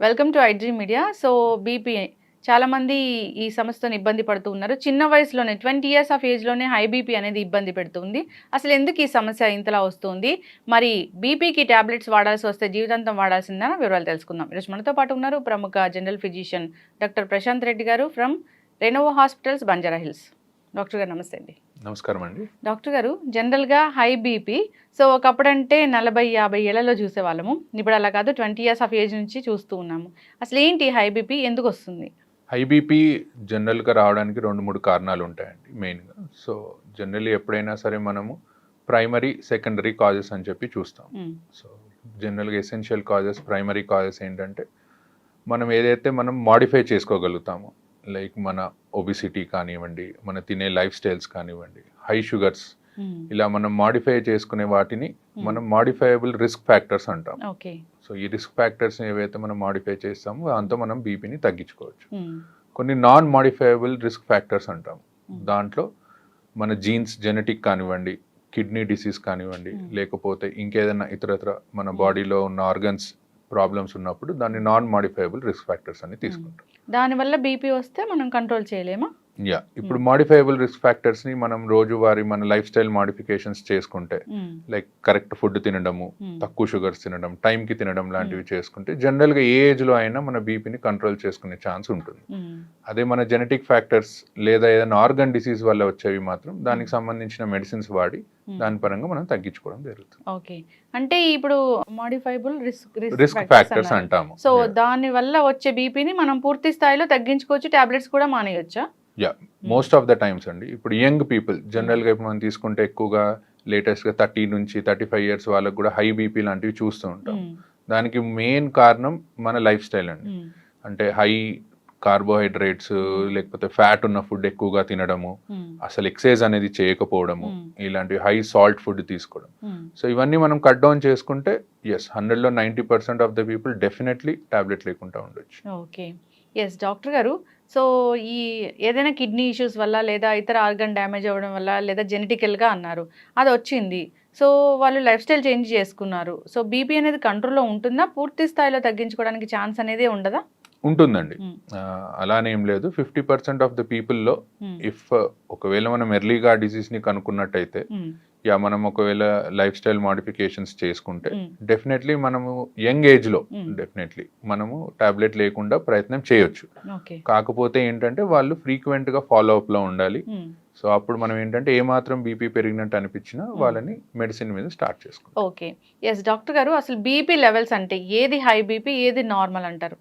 Welcome to iDream media. So, BP చాలామంది ఈ సమస్యతోని ఇబ్బంది పడుతూ ఉన్నారు. చిన్న వయసులోనే 20 ఇయర్స్ ఆఫ్ ఏజ్‌లోనే హై బీపీ అనేది ఇబ్బంది పెడుతుంది. అసలెందుకు ఈ సమస్య ఇంతలా వస్తుంది? మరి బీపీకి టాబ్లెట్స్ వాడాల్సి వస్తే జీవితాంతం వాడాల్సిందేనా? వివరాలు తెలుసుకుందాం. ఈరోజు మనతో పాటు ఉన్నారు ప్రముఖ general physician doctor Prashanth Reddy గారు from Renova hospitals, Banjara Hills. Doctor గారు నమస్తే అండి. నమస్కారం అండి. డాక్టర్ గారు, జనరల్‌గా హై బీపీ సో, ఒకప్పుడంటే 40, 50 ఏళ్లలో చూసేవాళ్ళము. ఇప్పుడు అలా కాదు, 20 ఇయర్స్ ఆఫ్ ఏజ్ నుంచి చూస్తూ ఉన్నాము. అసలేంటి హై బీపీ? ఎందుకొస్తుంది? హై బీపీ జనరల్‌గా రావడానికి 2, 3 కారణాలు ఉంటాయండి మెయిన్‌గా. సో, జనరల్లీ ఎప్పుడైనా సరే మనము ప్రైమరీ, సెకండరీ కాజెస్ అని చెప్పి చూస్తాం. సో, జనరల్‌గా ఎసెన్షియల్ కాజెస్, ప్రైమరీ కాజెస్ ఏంటంటే మనం మాడిఫై చేసుకోగలుగుతాము. లైక్ మన ఒబిసిటీ కానివ్వండి, మన తినే లైఫ్ స్టైల్స్ కానివ్వండి, హై షుగర్స్, ఇలా మనం మాడిఫై చేసుకునే వాటిని మనం మాడిఫైయబుల్ రిస్క్ ఫ్యాక్టర్స్ అంటాం. ఓకే. సో ఈ రిస్క్ ఫ్యాక్టర్స్ ఏవైతే మనం మాడిఫై చేస్తామో దాంతో మనం బీపీని తగ్గించుకోవచ్చు. కొన్ని నాన్ మాడిఫైయబుల్ రిస్క్ ఫ్యాక్టర్స్ అంటాం. దాంట్లో మన జీన్స్, జెనెటిక్ కానివ్వండి, కిడ్నీ డిసీజ్ కానివ్వండి, లేకపోతే ఇంకేదైనా ఇతరత్ర మన బాడీలో ఉన్న ఆర్గన్స్ ప్రాబ్లమ్స్ ఉన్నప్పుడు దాన్ని నాన్ మాడిఫైయబుల్ రిస్క్ ఫ్యాక్టర్స్ అని తీసుకుంటాం. దానివల్ల బీపీ వస్తే మనం కంట్రోల్ చేయలేమా? ఇప్పుడు మాడిఫైయబుల్ రిస్క్ ఫ్యాక్టర్స్ ని మనం రోజువారీ మన లైఫ్ స్టైల్ మాడిఫికేషన్స్ చేసుకుంటే, లైక్ కరెక్ట్ ఫుడ్ తినడము, తక్కువ షుగర్స్ తినడం, టైంకి తినడం లాంటివి చేసుకుంటే జనరల్ గా ఏ ఏజ్ లో అయినా మన బీపీని కంట్రోల్ చేసుకునే ఛాన్స్ ఉంటుంది. అదే మన జెనెటిక్ ఫ్యాక్టర్స్ లేదా ఏదైనా ఆర్గన్ డిసీజ్ వల్ల వచ్చేవి మాత్రం దానికి సంబంధించిన మెడిసిన్స్ వాడి దాని పరంగా మనం తగ్గించుకోవడం జరుగుతుంది. ఓకే. అంటే ఇప్పుడు మాడిఫైబుల్ రిస్క్ ఫ్యాక్టర్స్ అంటాము. సో దాని వల్ల వచ్చే బీపీని మనం పూర్తి స్థాయిలో తగ్గించుకోవచ్చు, టాబ్లెట్స్ కూడా మానేయొచ్చా? మోస్ట్ ఆఫ్ ద టైమ్స్ అండి. ఇప్పుడు యంగ్ పీపుల్ జనరల్గా ఇప్పుడు మనం తీసుకుంటే ఎక్కువగా లేటెస్ట్గా 30 నుంచి 35 ఇయర్స్ వాళ్ళకు కూడా హై బీపీ లాంటివి చూస్తూ ఉంటాం. దానికి మెయిన్ కారణం మన లైఫ్ స్టైల్ అండి. అంటే హై కార్బోహైడ్రేట్స్ లేకపోతే ఫ్యాట్ ఉన్న ఫుడ్ ఎక్కువగా తినడము, అసలు ఎక్సర్సైజ్ అనేది చేయకపోవడము, ఇలాంటి హై సాల్ట్ ఫుడ్ తీసుకోవడం. సో ఇవన్నీ మనం కట్ డౌన్ చేసుకుంటే 100లో 90% of the people definitely tablet లేకుండా ఉండొచ్చు. ఓకే. ఎస్ డాక్టర్ గారు. సో ఈ ఏదైనా కిడ్నీ ఇష్యూస్ వల్ల లేదా ఇతర ఆర్గన్ డ్యామేజ్ అవ్వడం వల్ల లేదా జెనెటికల్గా అన్నారు, అది వచ్చింది. సో వాళ్ళు లైఫ్ స్టైల్ చేంజ్ చేసుకున్నారు. సో బీపీ అనేది కంట్రోల్లో ఉంటుందా? పూర్తి స్థాయిలో తగ్గించుకోవడానికి ఛాన్స్ అనేది ఉండదా? ఉంటుందండి. అలానే ఏం లేదు. 50% ఆఫ్ ద పీపుల్లో ఇఫ్ ఒకవేళ మనం ఎర్లీగా డిసీజ్ ని కనుక్కున్నట్టయితే, మనం ఒకవేళ లైఫ్ స్టైల్ మాడిఫికేషన్స్ చేసుకుంటే డెఫినెట్లీ మనము యంగ్ ఏజ్ లో డెఫినెట్లీ మనము టాబ్లెట్ లేకుండా ప్రయత్నం చేయొచ్చు. కాకపోతే ఏంటంటే వాళ్ళు ఫ్రీక్వెంట్ గా ఫాలో అప్ లో ఉండాలి. సో అప్పుడు మనం ఏంటంటే ఏమాత్రం బీపీ పెరిగినట్టు అనిపించినా వాళ్ళని మెడిసిన్ మీద స్టార్ట్ చేసుకుంటాం. ఓకే. ఎస్ డాక్టర్ గారు, అసలు బీపీ లెవెల్స్ అంటే ఏది హై బీపీ, ఏది నార్మల్ అంటారు?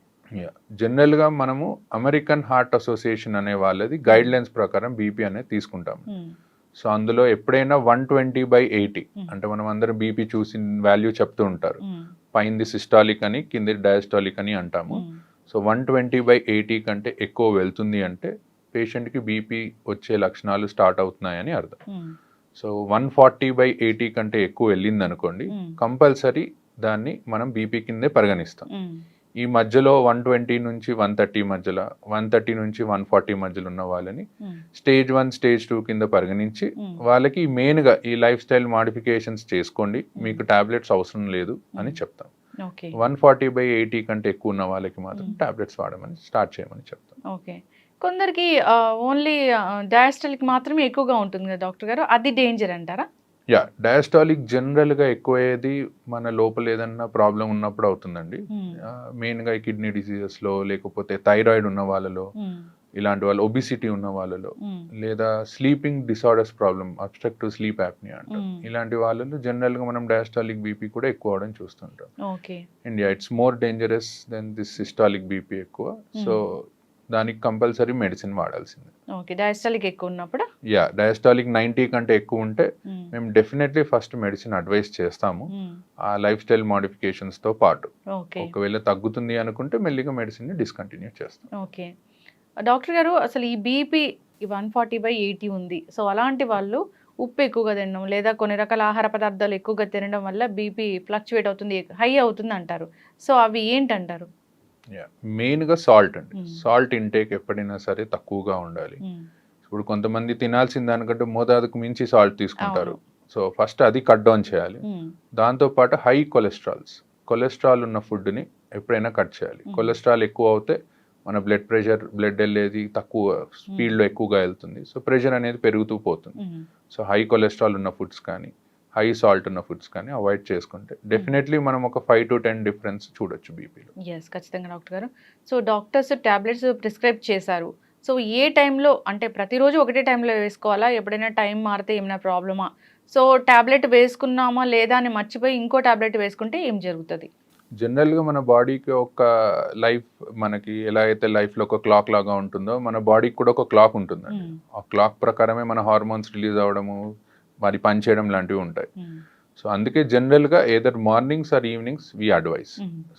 జనరల్ గా మనము అమెరికన్ హార్ట్ అసోసియేషన్ అనే వాళ్ళది గైడ్ లైన్స్ ప్రకారం బీపీ అనేది తీసుకుంటాం. సో అందులో ఎప్పుడైనా 120/80 అంటే మనం అందరం బీపీ చూసి వాల్యూ చెప్తూ ఉంటారు. పైంది సిస్టాలిక్ అని, కింది డయాస్టాలిక్ అని అంటాము. సో 120/80 కంటే ఎక్కువ వెళ్తుంది అంటే పేషెంట్కి బీపీ వచ్చే లక్షణాలు స్టార్ట్ అవుతున్నాయని అర్థం. సో 140/80 కంటే ఎక్కువ వెళ్ళింది అనుకోండి, కంపల్సరీ దాన్ని మనం బీపీ కిందే పరిగణిస్తాం. ఈ మధ్యలో 120 నుంచి 130 మధ్యలో, 130 నుంచి 140 మధ్యలో ఉన్న వాళ్ళని స్టేజ్ 1, స్టేజ్ 2 కింద పరిగణించి వాళ్ళకి మెయిన్గా ఈ లైఫ్ స్టైల్ మాడిఫికేషన్స్ చేసుకోండి, మీకు టాబ్లెట్స్ అవసరం లేదు అని చెప్తాం. 140/80 కంటే ఎక్కువ ఉన్న వాళ్ళకి మాత్రం టాబ్లెట్స్ వాడమని స్టార్ట్ చేయమని చెప్తాం. ఓకే. కొందరికి ఓన్లీ డయాస్టలిక్ మాత్రమే ఎక్కువగా ఉంటుంది కదా డాక్టర్ గారు, అది డేంజర్ అంటారా? డయాస్టాలిక్ జనరల్గా ఎక్కువయ్యేది మన లోపల ఏదన్నా ప్రాబ్లం ఉన్నప్పుడు అవుతుందండి. మెయిన్గా ఈ కిడ్నీ డిసీజెస్లో, లేకపోతే థైరాయిడ్ ఉన్న వాళ్ళలో, ఇలాంటి వాళ్ళు ఒబిసిటీ ఉన్న వాళ్ళలో, లేదా sleeping disorders problem, obstructive sleep apnoea అంటారు, ఇలాంటి వాళ్ళలో జనరల్గా మనం డయాస్టాలిక్ బీపీ కూడా ఎక్కువ అవడం చూస్తుంటాం. It's more dangerous than this systolic BP ఎక్కువ. సో దానికి కంపల్సరీ మెడిసిన్ వాడాల్సిందే. ఓకే. డయాస్టాలిక్ ఎక్కువ ఉన్నప్పుడు డయాస్టాలిక్ 90 కంటే ఎక్కువ ఉంటే మేము డెఫినెట్లీ ఫస్ట్ మెడిసిన్ అడ్వైస్ చేస్తాము, ఆ లైఫ్ స్టైల్ మాడిఫికేషన్స్ తో పాటు. ఒకవేళ తగ్గుతుంది అనుకుంటే మెల్లిగా మెడిసిన్ ని డిస్కంటిన్యూ చేస్తాం. ఓకే. డాక్టర్ గారు, అసలు ఈ బీపీ 140/80 ఉంది. సో అలాంటి వాళ్ళు ఉప్పు ఎక్కువగా తినడం లేదా కొన్ని రకాల ఆహార పదార్థాలు ఎక్కువగా తినడం వల్ల బీపీ ఫ్లక్చువేట్ అవుతుంది, హై అవుతుంది అంటారు. సో అవి ఏంటంటారు? మెయిన్గా సాల్ట్ అండి. సాల్ట్ ఇంటేక్ ఎప్పుడైనా సరే తక్కువగా ఉండాలి. ఇప్పుడు కొంతమంది తినాల్సిన దానికంటే మోతాదుకు మించి సాల్ట్ తీసుకుంటారు. సో ఫస్ట్ అది కట్ డౌన్ చేయాలి. దాంతోపాటు హై కొలెస్ట్రాల్ ఉన్న ఫుడ్ని ఎప్పుడైనా కట్ చేయాలి. కొలెస్ట్రాల్ ఎక్కువ అవుతే మన బ్లడ్ వెళ్ళేది తక్కువ స్పీడ్లో ఎక్కువగా వెళ్తుంది. సో ప్రెషర్ అనేది పెరుగుతూ పోతుంది. సో హై కొలెస్ట్రాల్ ఉన్న ఫుడ్స్ కానీ హై సాల్ట్ ఉన్న ఫుడ్స్ కానీ అవాయిడ్ చేసుకుంటే డెఫినెట్లీ మనం ఒక 5 to 10 డిఫరెన్స్ చూడొచ్చు బీపీలో. ఎస్, ఖచ్చితంగా డాక్టర్ గారు. సో డాక్టర్స్ టాబ్లెట్స్ ప్రిస్క్రైబ్ చేశారు. సో ఏ టైంలో, అంటే ప్రతిరోజు ఒకటే టైంలో వేసుకోవాలా? ఎప్పుడైనా టైం మారితే ఏమైనా ప్రాబ్లమా? సో టాబ్లెట్ వేసుకున్నామా లేదా అని మర్చిపోయి ఇంకో టాబ్లెట్ వేసుకుంటే ఏం జరుగుతుంది? జనరల్గా మన బాడీకి ఒక లైఫ్, మనకి ఎలా అయితే లైఫ్లో ఒక క్లాక్ లాగా ఉంటుందో మన బాడీకి కూడా ఒక క్లాక్ ఉంటుందండి. ఆ క్లాక్ ప్రకారమే మన హార్మోన్స్ రిలీజ్ అవ్వడము, మరి పనిచేయడం లాంటివి ఉంటాయి. సో అందుకే జనరల్గా either mornings or evenings we advise.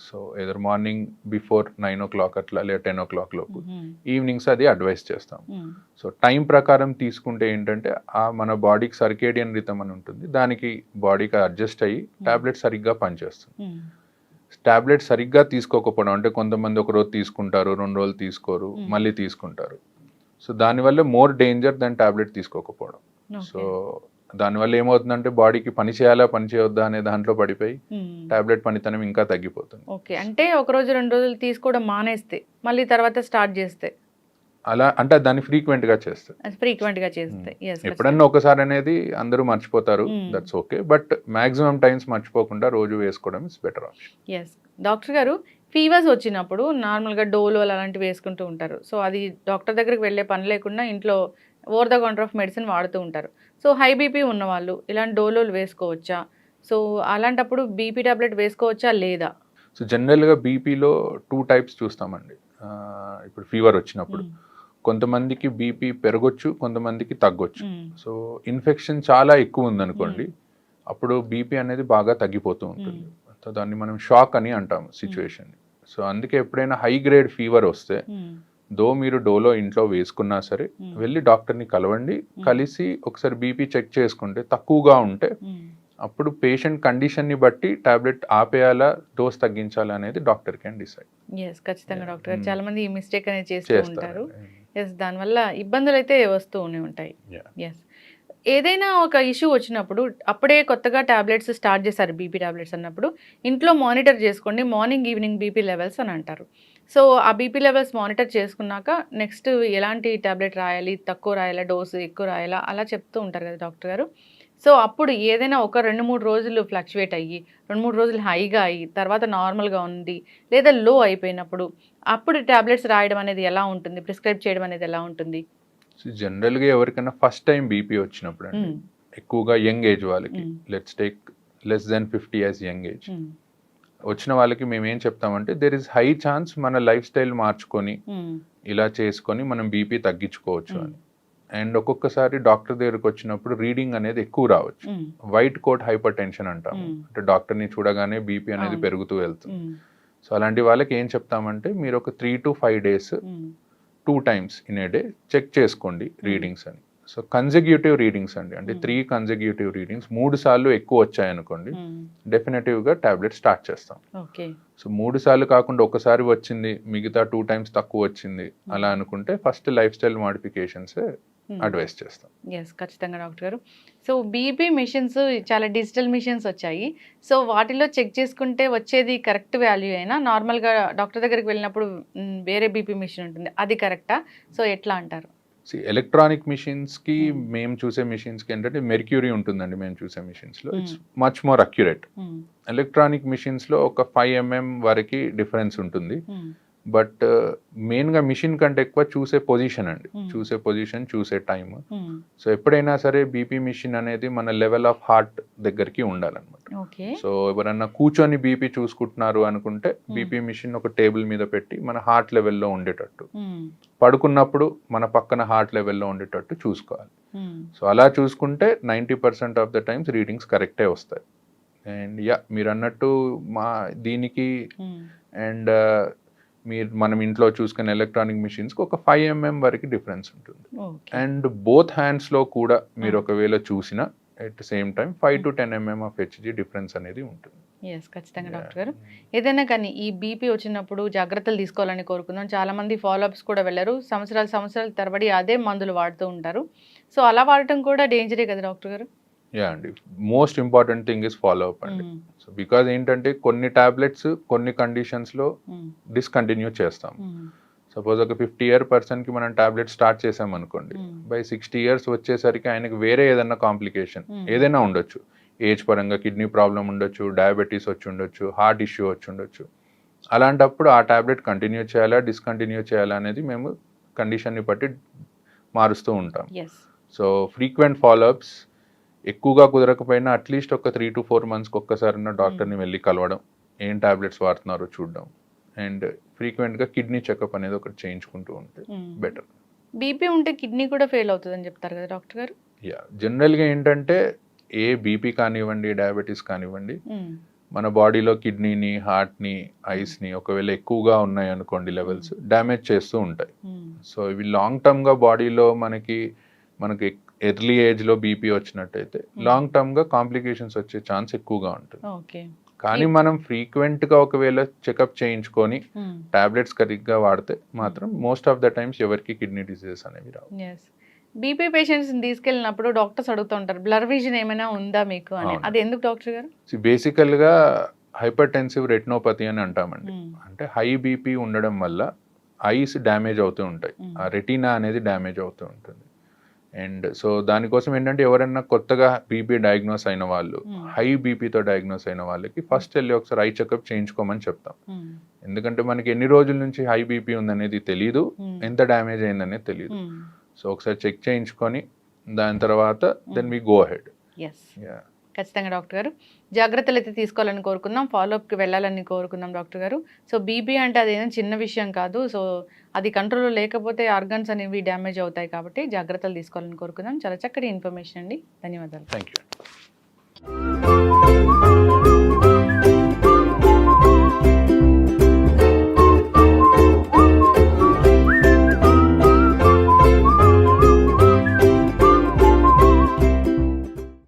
So either morning before 9 o'clock అట్లా లేదా 10 o'clock లోపు, ఈవినింగ్స్ అది అడ్వైస్ చేస్తాం. సో టైం ప్రకారం తీసుకుంటే ఏంటంటే మన బాడీకి సర్కేడియన్ రిథమ్ అని ఉంటుంది, దానికి బాడీకి అడ్జస్ట్ అయ్యి టాబ్లెట్ సరిగ్గా పనిచేస్తుంది. టాబ్లెట్ సరిగ్గా తీసుకోకపోవడం అంటే కొంతమంది ఒక రోజు తీసుకుంటారు, 2 రోజులు తీసుకోరు, మళ్ళీ తీసుకుంటారు. సో దానివల్ల మోర్ డేంజర్ దాని టాబ్లెట్ తీసుకోకపోవడం. సో దానివల్ల ఏమవుతుందంటే బాడీకి పని చేయాలా పని చేయొద్దా అనే దాంట్లో పడిపోయి టాబ్లెట్ పనితనం ఇంకా తగ్గిపోతుంది. ఓకే, అంటే ఒక రోజు 2 రోజులు తీసుకోవడం మానేస్తే మళ్ళీ తర్వాత స్టార్ట్ చేస్తే అలా అంటే దాన్ని ఫ్రీక్వెంట్ గా చేస్తే ఎప్పుడన్నా ఒకసారి అనేది అందరూ మర్చిపోతారు, that's okay, but maximum times మర్చిపోకుండా రోజు వేసుకోవడం is better option. Yes doctor గారు, ఫీవర్స్ వచ్చినప్పుడు నార్మల్గా డోలో అలాంటివి వేసుకుంటూ ఉంటారు. సో అది డాక్టర్ దగ్గరికి వెళ్ళే పని లేకుండా ఇంట్లో over the counter of medicine వాడుతూ ఉంటారు. సో హై బీపీ ఉన్నవాళ్ళు ఇలాంటి డోలోలు వేసుకోవచ్చా? సో అలాంటప్పుడు బీపీ టాబ్లెట్ వేసుకోవచ్చా లేదా? సో జనరల్గా బీపీలో 2 types చూస్తామండి. ఇప్పుడు ఫీవర్ వచ్చినప్పుడు కొంతమందికి బీపీ పెరగొచ్చు, కొంతమందికి తగ్గొచ్చు. సో ఇన్ఫెక్షన్ చాలా ఎక్కువ ఉందనుకోండి, అప్పుడు బీపీ అనేది బాగా తగ్గిపోతూ ఉంటుంది. సో దాన్ని మనం షాక్ అని అంటాము సిచ్యువేషన్. సో అందుకే ఎప్పుడైనా హై గ్రేడ్ ఫీవర్ వస్తే దో మీరు డోలో ఇంట్లో వేసుకున్నా సరే వెళ్ళి డాక్టర్ని కలవండి, కలిసి ఒకసారి బీపీ చెక్ చేసుకుంటే తక్కువగా ఉంటే అప్పుడు పేషెంట్ కండిషన్ని బట్టి టాబ్లెట్ ఆపేయాలా డోస్ తగ్గించాలా అనేది డాక్టర్ కెన్ డిసైడ్. ఎస్, ఖచ్చితంగా డాక్టర్ గారు. చాలా మంది ఈ మిస్టేక్ అనేది చేస్తూ ఉంటారు. ఎస్, దానివల్ల ఇబ్బందులు అయితే వస్తూనే ఉంటాయి. ఎస్, ఏదైనా ఒక ఇష్యూ వచ్చినప్పుడు అప్పుడే కొత్తగా టాబ్లెట్స్ స్టార్ట్ చేశారు బీపీ టాబ్లెట్స్ అన్నప్పుడు ఇంట్లో మానిటర్ చేసుకోండి మార్నింగ్ ఈవినింగ్ బీపీ లెవెల్స్ అని అంటారు. సో ఆ బీపీ లెవెల్స్ మానిటర్ చేసుకున్నాక నెక్స్ట్ ఎలాంటి టాబ్లెట్ రాయాలి, తక్కువ రాయాలా, డోసు ఎక్కువ రాయాలా, అలా చెప్తూ ఉంటారు కదా డాక్టర్ గారు. సో అప్పుడు ఏదైనా ఒక 2-3 రోజులు ఫ్లక్చువేట్ అయ్యి 2-3 రోజులు హైగా అయ్యి తర్వాత నార్మల్గా ఉంది లేదా లో అయిపోయినప్పుడు అప్పుడు టాబ్లెట్స్ రాయడం అనేది ఎలా ఉంటుంది, ప్రిస్క్రైబ్ చేయడం అనేది ఎలా ఉంటుంది? జనరల్గా ఎవరికైనా ఫస్ట్ టైం బీపీ వచ్చినప్పుడు అండి, ఎక్కువగా యంగ్ ఏజ్ వాళ్ళకి, let's take less than 50 years young age వచ్చిన వాళ్ళకి మేము ఏం చెప్తామంటే దెర్ ఇస్ హై ఛాన్స్ మన లైఫ్ స్టైల్ మార్చుకొని ఇలా చేసుకొని మనం బీపీ తగ్గించుకోవచ్చు అని. అండ్ ఒక్కొక్కసారి డాక్టర్ దగ్గరకు వచ్చినప్పుడు రీడింగ్ అనేది ఎక్కువ రావచ్చు, వైట్ కోట్ హైపర్ టెన్షన్ అంటాము, అంటే డాక్టర్ని చూడగానే బీపీ అనేది పెరుగుతూ వెళ్తుంది. సో అలాంటి వాళ్ళకి ఏం చెప్తామంటే మీరు ఒక 3 to 5 days 2 times in a day check చేసుకోండి రీడింగ్స్ అని. సో కన్సెక్యూటివ్ రీడింగ్స్ అండి, అంటే 3 consecutive రీడింగ్స్ 3 సార్లు ఎక్కువ వచ్చాయనుకోండి డెఫినెటివ్గా టాబ్లెట్ స్టార్ట్ చేస్తాం. సో 3 సార్లు కాకుండా ఒకసారి వచ్చింది మిగతా 2 times తక్కువ వచ్చింది అలా అనుకుంటే first life style modifications advice చేస్తాం. ఎస్, ఖచ్చితంగా డాక్టర్ గారు. సో బీపీ మిషన్స్ చాలా డిజిటల్ మిషన్స్ వచ్చాయి. సో వాటిలో చెక్ చేసుకుంటే వచ్చేది కరెక్ట్ వాల్యూ అయినా నార్మల్గా డాక్టర్ దగ్గరికి వెళ్ళినప్పుడు వేరే బీపీ మిషన్ ఉంటుంది, అది కరెక్టా? సో ఎట్లా అంటారు? ఎలక్ట్రానిక్ మిషన్స్కి మేము చూసే మిషన్స్కి ఏంటంటే మెర్క్యూరీ ఉంటుందండి మేము చూసే మిషన్స్లో, it's much more accurate. Electronic మిషన్స్లో ఒక 5 mm వరకు డిఫరెన్స్ ఉంటుంది, బట్ మెయిన్గా మిషన్ కంటే ఎక్కువ చూసే పొజిషన్ అండి, చూసే పొజిషన్, చూసే టైమ్. సో ఎప్పుడైనా సరే బీపీ మిషన్ అనేది మన లెవెల్ ఆఫ్ హార్ట్ దగ్గరికి ఉండాలన్నమాట. సో ఎవరన్నా కూర్చొని బీపీ చూసుకుంటున్నారు అనుకుంటే బీపీ మిషన్ ఒక టేబుల్ మీద పెట్టి మన హార్ట్ లెవెల్లో ఉండేటట్టు, పడుకున్నప్పుడు మన పక్కన హార్ట్ లెవెల్లో ఉండేటట్టు చూసుకోవాలి. సో అలా చూసుకుంటే 90% ఆఫ్ ద టైమ్స్ రీడింగ్స్ కరెక్టే వస్తాయి. అండ్ మీరు అన్నట్టు మా దీనికి అండ్ మనం ఇంట్లో చూసుకునే ఎలక్ట్రానిక్ మిషన్స్కి ఒక 5 mm వరకు డిఫరెన్స్ ఉంటుంది. అండ్ బోత్ హ్యాండ్స్లో కూడా మీరు ఒకవేళ చూసినా at same time 5 to 10 mm of HG difference అనేది ఉంటుంది. ఎస్, ఖచ్చితంగా డాక్టర్ గారు. ఏదైనా కానీ ఈ బీపీ వచ్చినప్పుడు జాగ్రత్తలు తీసుకోవాలని కోరుకుందాం. చాలామంది ఫాలోఅప్స్ కూడా వెళ్ళరు, సంవత్సరాల తరబడి అదే మందులు వాడుతూ ఉంటారు. సో అలా వాడటం కూడా డేంజరే కదా డాక్టర్ గారు? యా అండి, most important thing is follow up అండి. సో బికాజ్ ఏంటంటే కొన్ని టాబ్లెట్స్ కొన్ని కండిషన్స్లో డిస్కంటిన్యూ చేస్తాం. సపోజ్ ఒక 50-year పర్సన్కి మనం టాబ్లెట్ స్టార్ట్ చేసాం అనుకోండి, బై 60 years వచ్చేసరికి ఆయనకి వేరే ఏదైనా కాంప్లికేషన్ ఏదైనా ఉండొచ్చు. ఏజ్ పరంగా కిడ్నీ ప్రాబ్లం ఉండొచ్చు, డయాబెటీస్ వచ్చి ఉండొచ్చు, హార్ట్ ఇష్యూ వచ్చి ఉండొచ్చు. అలాంటప్పుడు ఆ టాబ్లెట్ కంటిన్యూ చేయాలా డిస్కంటిన్యూ చేయాలా అనేది మేము కండిషన్ని బట్టి మారుస్తూ ఉంటాం. సో ఫ్రీక్వెంట్ ఫాలోఅప్స్, ఎక్కువగా కుదరకపోయినా అట్లీస్ట్ ఒక 3 to 4 monthsకి ఒక్కసారైనా డాక్టర్ని వెళ్ళి కలవడం, ఏం టాబ్లెట్స్ వాడుతున్నారో చూడడం, అండ్ ఫ్రీక్వెంట్గా కిడ్నీ చెకప్ అనేది ఒకటి చేయించుకుంటూ ఉంటే బెటర్. బీపీ ఉంటే కిడ్నీ కూడా ఫెయిల్ అవుతుందని చెప్తారు కదా డాక్టర్ గారు? యా, జనరల్గా ఏంటంటే ఏ బీపీ కానివ్వండి, డయాబెటీస్ కానివ్వండి, మన బాడీలో కిడ్నీని, హార్ట్ని, ఐస్ని ఒకవేళ ఎక్కువగా ఉన్నాయి అనుకోండి లెవెల్స్, డ్యామేజ్ చేస్తూ ఉంటాయి. సో ఇవి లాంగ్ టర్మ్గా బాడీలో మనకి ఎర్లీ ఏజ్లో బీపీ వచ్చినట్టయితే లాంగ్ టర్మ్గా కాంప్లికేషన్స్ వచ్చే ఛాన్స్ ఎక్కువగా ఉంటుంది. కానీ మనం ఫ్రీక్వెంట్గా ఒకవేళ చెకప్ చేయించుకొని టాబ్లెట్స్ సరిగ్గా వాడితే మాత్రం మోస్ట్ ఆఫ్ ద టైమ్స్ ఎవరికి కిడ్నీ డిసీజెస్ అనేవి రావు. బీపీ పేషెంట్స్ని తీసుకెళ్ళినప్పుడు డాక్టర్స్ అడుగుతూ ఉంటారు, బ్లర్ విజన్ ఏమైనా ఉందా మీకు అని. అది ఎందుకు డాక్టర్ గారు? బేసికల్గా హైపర్టెన్సివ్ రెటినోపతి అని అంటామండి. అంటే హై బీపీ ఉండడం వల్ల ఐస్ డ్యామేజ్ అవుతూ ఉంటాయి, ఆ రెటీనా అనేది డ్యామేజ్ అవుతూ ఉంటుంది. అండ్ సో దానికోసం ఏంటంటే ఎవరైనా కొత్తగా బీపీ డయాగ్నోస్ అయిన వాళ్ళు, హై బీపీతో డయాగ్నోస్ అయిన వాళ్ళకి ఫస్ట్ వెళ్ళి ఒకసారి ఐ చెకప్ చేయించుకోమని చెప్తాం. ఎందుకంటే మనకి ఎన్ని రోజుల నుంచి హై బీపీ ఉందనేది తెలియదు, ఎంత డ్యామేజ్ అయిందనేది తెలియదు. సో ఒకసారి చెక్ చేయించుకొని దాని తర్వాత దెన్ వి గో అహెడ్. ఖచ్చితంగా డాక్టర్ గారు జాగ్రత్తలు అయితే తీసుకోవాలని కోరుకుందాం, ఫాలోఅప్కి వెళ్ళాలని కోరుకుందాం డాక్టర్ గారు. సో బీపీ అంటే అదేం చిన్న విషయం కాదు. సో అది కంట్రోల్లో లేకపోతే ఆర్గన్స్ అనేవి డ్యామేజ్ అవుతాయి కాబట్టి జాగ్రత్తలు తీసుకోవాలని కోరుకుందాం. చాలా చక్కటి ఇన్ఫర్మేషన్ అండి, ధన్యవాదాలు. Thank you.